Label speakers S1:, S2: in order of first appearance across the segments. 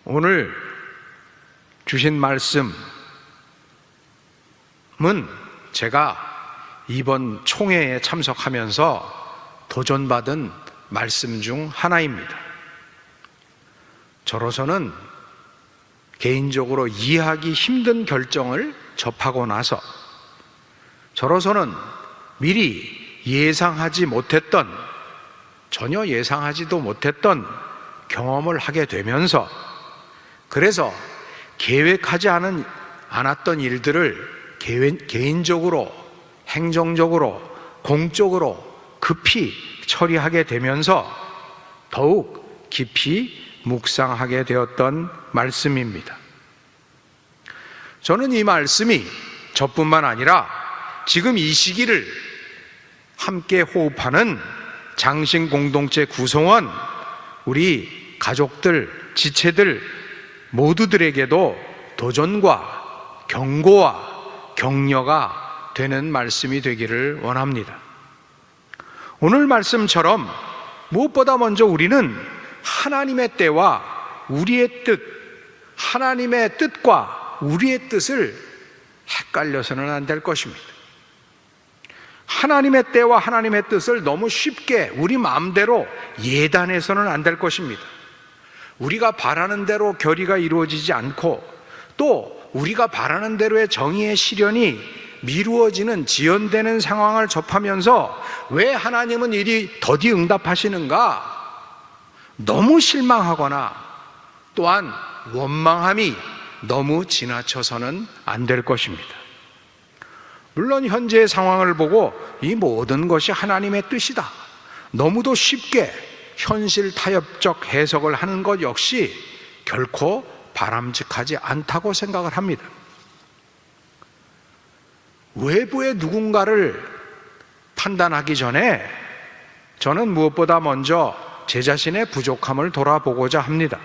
S1: 오늘 주신 말씀은 제가 이번 총회에 참석하면서 도전받은 말씀 중 하나입니다. 저로서는 개인적으로 이해하기 힘든 결정을 접하고 나서 저로서는 미리 예상하지 못했던, 전혀 예상하지도 못했던 경험을 하게 되면서, 그래서 계획하지 않았던 일들을 개인적으로, 행정적으로, 공적으로 급히 처리하게 되면서 더욱 깊이 묵상하게 되었던 말씀입니다. 저는 이 말씀이 저뿐만 아니라 지금 이 시기를 함께 호흡하는 장신 공동체 구성원, 우리 가족들, 지체들 모두들에게도 도전과 경고와 격려가 되는 말씀이 되기를 원합니다. 오늘 말씀처럼 무엇보다 먼저 우리는 하나님의 때와 우리의 뜻, 하나님의 뜻과 우리의 뜻을 헷갈려서는 안 될 것입니다. 하나님의 때와 하나님의 뜻을 너무 쉽게 우리 마음대로 예단해서는 안 될 것입니다. 우리가 바라는 대로 결의가 이루어지지 않고 또 우리가 바라는 대로의 정의의 실현이 미루어지는, 지연되는 상황을 접하면서 왜 하나님은 이리 더디 응답하시는가? 너무 실망하거나 또한 원망함이 너무 지나쳐서는 안 될 것입니다. 물론 현재의 상황을 보고 이 모든 것이 하나님의 뜻이다, 너무도 쉽게 현실 타협적 해석을 하는 것 역시 결코 바람직하지 않다고 생각을 합니다. 외부의 누군가를 판단하기 전에 저는 무엇보다 먼저 제 자신의 부족함을 돌아보고자 합니다.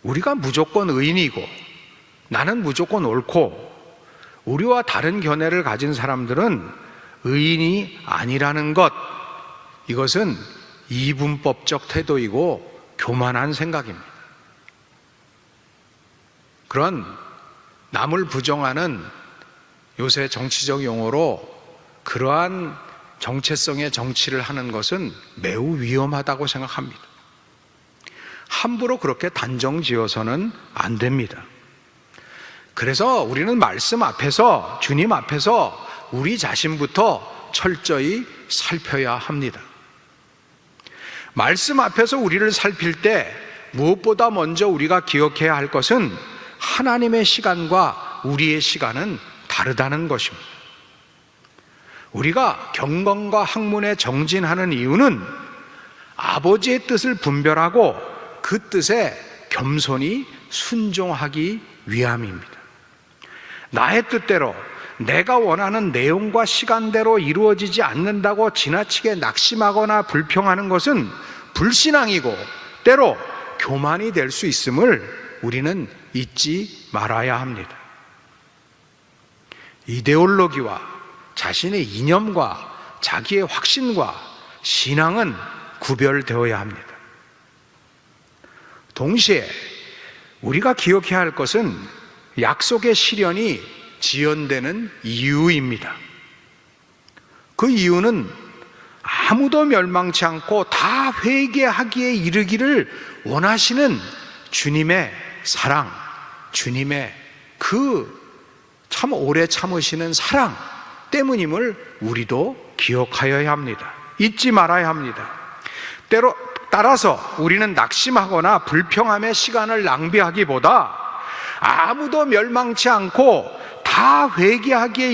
S1: 우리가 무조건 의인이고 나는 무조건 옳고 우리와 다른 견해를 가진 사람들은 의인이 아니라는 것, 이것은 이분법적 태도이고 교만한 생각입니다. 그런 남을 부정하는, 요새 정치적 용어로 그러한 정체성의 정치를 하는 것은 매우 위험하다고 생각합니다. 함부로 그렇게 단정 지어서는 안 됩니다. 그래서 우리는 말씀 앞에서, 주님 앞에서 우리 자신부터 철저히 살펴야 합니다. 말씀 앞에서 우리를 살필 때 무엇보다 먼저 우리가 기억해야 할 것은 하나님의 시간과 우리의 시간은 다르다는 것입니다. 우리가 경건과 학문에 정진하는 이유는 아버지의 뜻을 분별하고 그 뜻에 겸손히 순종하기 위함입니다. 나의 뜻대로, 내가 원하는 내용과 시간대로 이루어지지 않는다고 지나치게 낙심하거나 불평하는 것은 불신앙이고 때로 교만이 될 수 있음을 우리는 잊지 말아야 합니다. 이데올로기와 자신의 이념과 자기의 확신과 신앙은 구별되어야 합니다. 동시에 우리가 기억해야 할 것은 약속의 실현이 지연되는 이유입니다. 그 이유는 아무도 멸망치 않고 다 회개하기에 이르기를 원하시는 주님의 사랑, 주님의 그 참 오래 참으시는 사랑 때문임을 우리도 기억하여야 합니다. 잊지 말아야 합니다. 따라서 우리는 낙심하거나 불평함의 시간을 낭비하기보다 아무도 멸망치 않고 다 회개하기에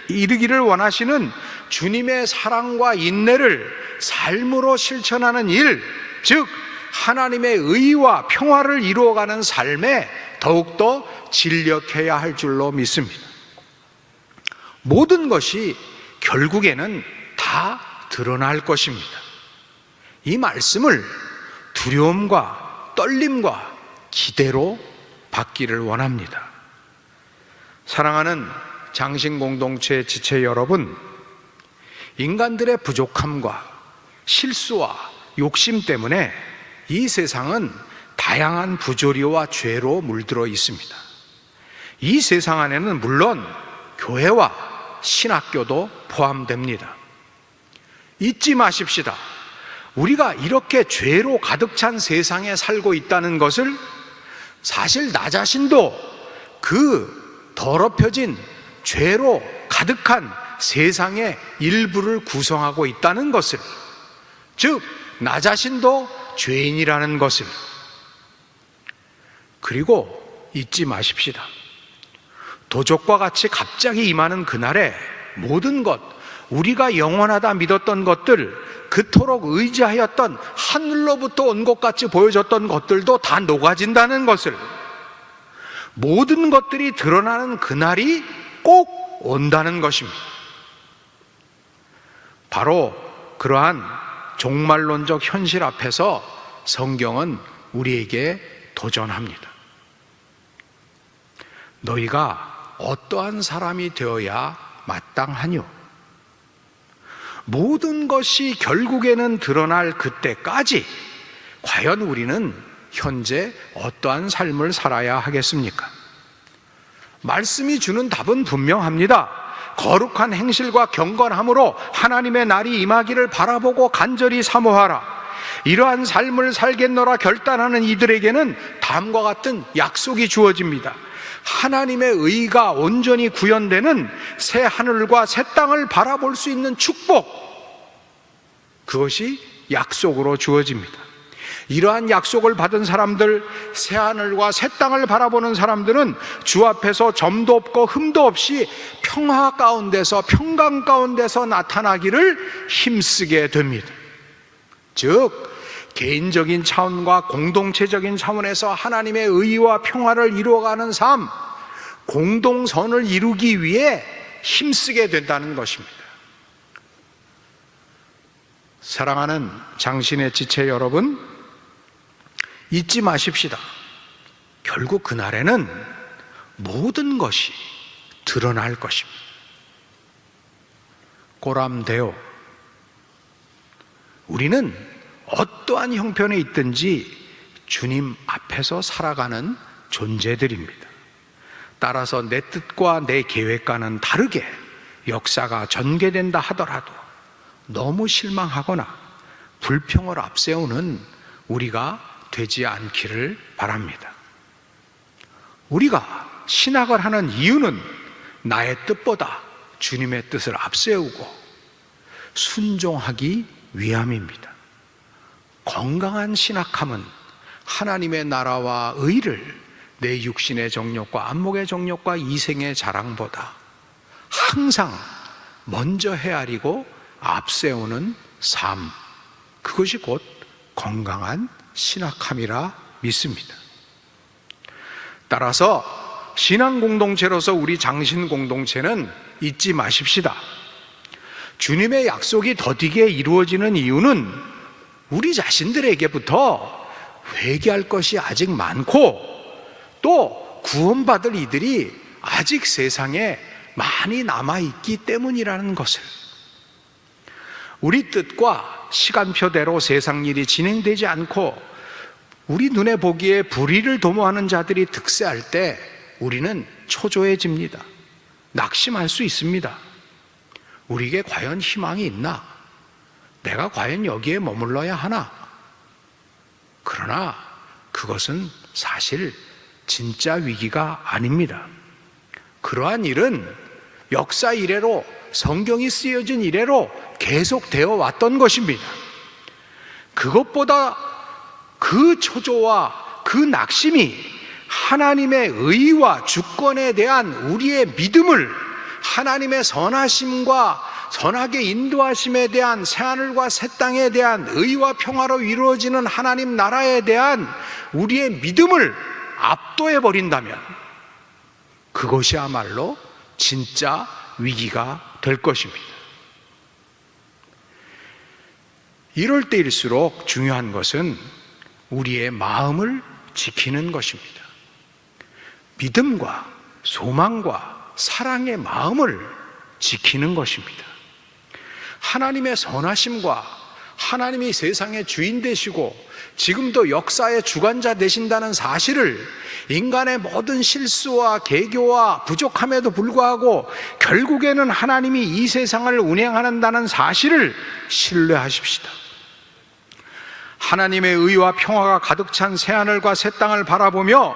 S1: 이르기를 원하시는 주님의 사랑과 인내를 삶으로 실천하는 일, 즉 하나님의 의와 평화를 이루어가는 삶에 더욱더 진력해야 할 줄로 믿습니다. 모든 것이 결국에는 다 드러날 것입니다. 이 말씀을 두려움과 떨림과 기대로 받기를 원합니다. 사랑하는 장신공동체 지체 여러분, 인간들의 부족함과 실수와 욕심 때문에 이 세상은 다양한 부조리와 죄로 물들어 있습니다. 이 세상 안에는 물론 교회와 신학교도 포함됩니다. 잊지 마십시다. 우리가 이렇게 죄로 가득 찬 세상에 살고 있다는 것을 사실 나 자신도 그 더럽혀진 죄로 가득한 세상의 일부를 구성하고 있다는 것을, 즉 나 자신도 죄인이라는 것을. 그리고 잊지 마십시다. 도적과 같이 갑자기 임하는 그날에 모든 것, 우리가 영원하다 믿었던 것들, 그토록 의지하였던 하늘로부터 온 것 같이 보여졌던 것들도 다 녹아진다는 것을, 모든 것들이 드러나는 그날이 꼭 온다는 것입니다. 바로 그러한 종말론적 현실 앞에서 성경은 우리에게 도전합니다. 너희가 어떠한 사람이 되어야 마땅하뇨? 모든 것이 결국에는 드러날 그때까지 과연 우리는 현재 어떠한 삶을 살아야 하겠습니까? 말씀이 주는 답은 분명합니다. 거룩한 행실과 경건함으로 하나님의 날이 임하기를 바라보고 간절히 사모하라. 이러한 삶을 살겠노라 결단하는 이들에게는 다음과 같은 약속이 주어집니다. 하나님의 의가 온전히 구현되는 새 하늘과 새 땅을 바라볼 수 있는 축복, 그것이 약속으로 주어집니다. 이러한 약속을 받은 사람들, 새 하늘과 새 땅을 바라보는 사람들은 주 앞에서 점도 없고 흠도 없이 평화 가운데서, 평강 가운데서 나타나기를 힘쓰게 됩니다. 즉 개인적인 차원과 공동체적인 차원에서 하나님의 의와 평화를 이루어가는 삶, 공동선을 이루기 위해 힘쓰게 된다는 것입니다. 사랑하는 장신의 지체 여러분, 잊지 마십시다. 결국 그날에는 모든 것이 드러날 것입니다. 꼬람데오, 우리는 어떠한 형편에 있든지 주님 앞에서 살아가는 존재들입니다. 따라서 내 뜻과 내 계획과는 다르게 역사가 전개된다 하더라도 너무 실망하거나 불평을 앞세우는 우리가 되지 않기를 바랍니다. 우리가 신학을 하는 이유는 나의 뜻보다 주님의 뜻을 앞세우고 순종하기 위함입니다. 건강한 신학함은 하나님의 나라와 의를 내 육신의 정욕과 안목의 정욕과 이생의 자랑보다 항상 먼저 헤아리고 앞세우는 삶, 그것이 곧 건강한 신학함이라 믿습니다. 따라서 신앙 공동체로서 우리 장신 공동체는 잊지 마십시다. 주님의 약속이 더디게 이루어지는 이유는 우리 자신들에게부터 회개할 것이 아직 많고 또 구원받을 이들이 아직 세상에 많이 남아있기 때문이라는 것을, 우리 뜻과 시간표대로 세상 일이 진행되지 않고 우리 눈에 보기에 불의를 도모하는 자들이 득세할 때 우리는 초조해집니다. 낙심할 수 있습니다. 우리에게 과연 희망이 있나? 내가 과연 여기에 머물러야 하나? 그러나 그것은 사실 진짜 위기가 아닙니다. 그러한 일은 역사 이래로, 성경이 쓰여진 이래로 계속되어 왔던 것입니다. 그것보다 그 초조와 그 낙심이 하나님의 의와 주권에 대한 우리의 믿음을, 하나님의 선하심과 선하게 인도하심에 대한 새하늘과 새 땅에 대한 의와 평화로 이루어지는 하나님 나라에 대한 우리의 믿음을 압도해 버린다면 그것이야말로 진짜 위기가 될 것입니다. 이럴 때일수록 중요한 것은 우리의 마음을 지키는 것입니다. 믿음과 소망과 사랑의 마음을 지키는 것입니다. 하나님의 선하심과 하나님이 세상의 주인 되시고 지금도 역사의 주관자 되신다는 사실을 인간의 모든 실수와 개교와 부족함에도 불구하고 결국에는 하나님이 이 세상을 운행한다는 사실을 신뢰하십시다. 하나님의 의와 평화가 가득 찬 새하늘과 새 땅을 바라보며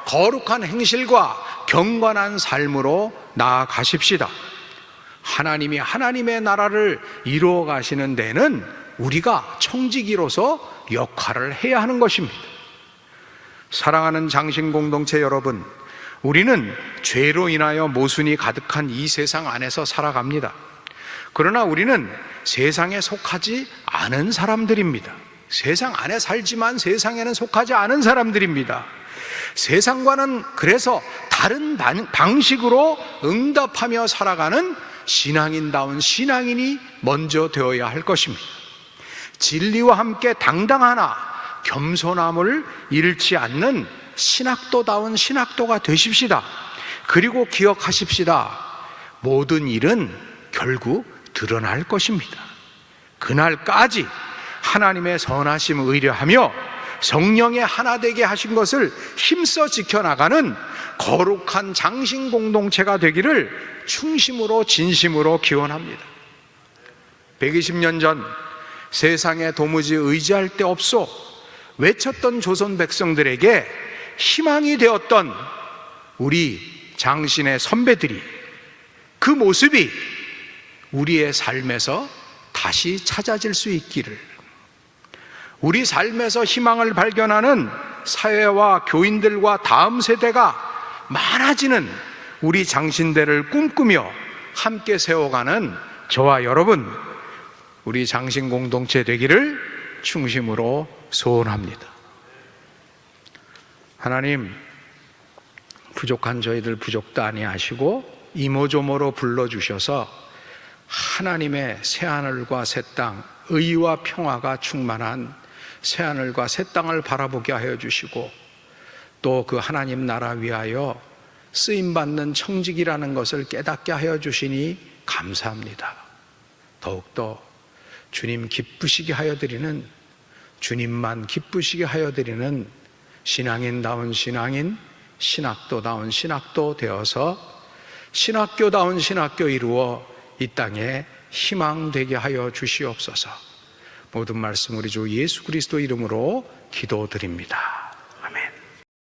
S1: 거룩한 행실과 경건한 삶으로 나아가십시다. 하나님이 하나님의 나라를 이루어 가시는 데는 우리가 청지기로서 역할을 해야 하는 것입니다. 사랑하는 장신 공동체 여러분, 우리는 죄로 인하여 모순이 가득한 이 세상 안에서 살아갑니다. 그러나 우리는 세상에 속하지 않은 사람들입니다. 세상 안에 살지만 세상에는 속하지 않은 사람들입니다. 세상과는 그래서 다른 방식으로 응답하며 살아가는 신앙인다운 신앙인이 먼저 되어야 할 것입니다. 진리와 함께 당당하나 겸손함을 잃지 않는 신학도다운 신학도가 되십시다. 그리고 기억하십시다. 모든 일은 결국 드러날 것입니다. 그날까지 하나님의 선하심을 의뢰하며 성령의 하나 되게 하신 것을 힘써 지켜나가는 거룩한 장신 공동체가 되기를 충심으로 진심으로 기원합니다. 120년 전 세상에 도무지 의지할 데 없소 외쳤던 조선 백성들에게 희망이 되었던 우리 장신의 선배들이, 그 모습이 우리의 삶에서 다시 찾아질 수 있기를, 우리 삶에서 희망을 발견하는 사회와 교인들과 다음 세대가 많아지는 우리 장신대를 꿈꾸며 함께 세워가는 저와 여러분, 우리 장신 공동체 되기를 충심으로 소원합니다. 하나님, 부족한 저희들 부족도 아니하시고 이모저모로 불러주셔서 하나님의 새하늘과 새 땅, 의와 평화가 충만한 새하늘과 새 땅을 바라보게 하여 주시고, 또 그 하나님 나라 위하여 쓰임받는 청직이라는 것을 깨닫게 하여 주시니 감사합니다. 더욱더 주님 기쁘시게 하여 드리는, 주님만 기쁘시게 하여 드리는 신앙인다운 신앙인, 신학도다운 신학도 되어서 신학교다운 신학교 이루어 이 땅에 희망되게 하여 주시옵소서. 모든 말씀 우리 주 예수 그리스도 이름으로 기도드립니다.